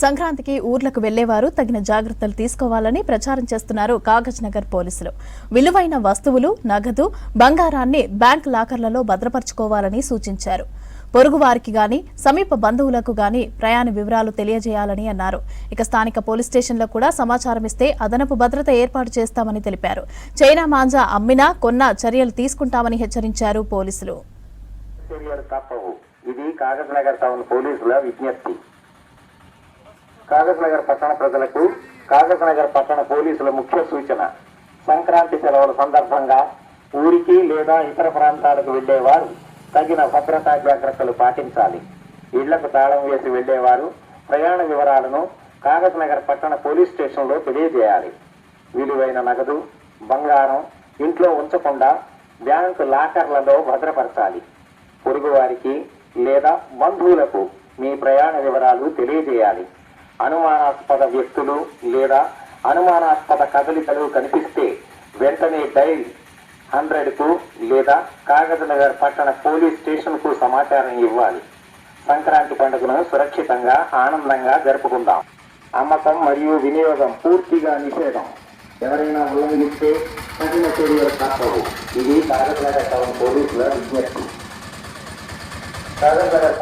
సంక్రాంతికి ఊర్లకు వెళ్లేవారు తగిన జాగ్రత్తలు తీసుకోవాలని ప్రచారం చేస్తున్నారు కాగజ్ నగర్ పోలీసులు. విలువైన వస్తువులు, నగదు, బంగారాన్ని బ్యాంక్ లాకర్లలో భద్రపరచుకోవాలని సూచించారు. పొరుగువారికి గాని సమీప బంధువులకు గాని ప్రయాణ వివరాలు తెలియజేయాలని అన్నారు. ఇక స్థానిక పోలీస్ స్టేషన్లో కూడా సమాచారం ఇస్తే అదనపు భద్రత ఏర్పాటు చేస్తామని తెలిపారు. చైనా మాంజా అమ్మినా కొన్నా చర్యలు తీసుకుంటామని హెచ్చరించారు పోలీసులు. ఇది కాగజ్ నగర్ టౌన్ పోలీసుల విజ్ఞప్తి. కాగజ్ నగర్ పట్టణ ప్రజలకు కాగజ్ నగర్ పట్టణ పోలీసుల ముఖ్య సూచన: సంక్రాంతి సెలవుల సందర్భంగా ఊరికి లేదా ఇతర ప్రాంతాలకు వెళ్లేవారు తగిన భద్రతా జాగ్రత్తలు పాటించాలి. ఇళ్లకు తాళం వేసి వెళ్లేవారు ప్రయాణ వివరాలను కాగజ్ నగర్ పట్టణ పోలీస్ స్టేషన్లో తెలియజేయాలి. విలువైన నగదు, బంగారం ఇంట్లో ఉంచకుండా బ్యాంకు లాకర్లలో భద్రపరచాలి. పొరుగువారికి లేదా బంధువులకు మీ ప్రయాణ వివరాలు తెలియజేయాలి. అనుమానాస్పద వ్యక్తులు లేదా అనుమానాస్పద కదలికలు కనిపిస్తే వెంటనే డైల్ 100కు లేదా కాగజ్ నగర్ పట్టణ పోలీస్ స్టేషన్కు సమాచారం ఇవ్వాలి. సంక్రాంతి పండుగను సురక్షితంగా, ఆనందంగా జరుపుకుందాం. అమ్మకం మరియు వినియోగం పూర్తిగా నిషేధం. ఎవరైనా ఉల్లంఘిస్తే కఠిన చర్యలు తప్పవు. ఇది కాగజ్ నగర్ టౌన్ పోలీసుల విజ్ఞప్తి. కాగజ్ నగర్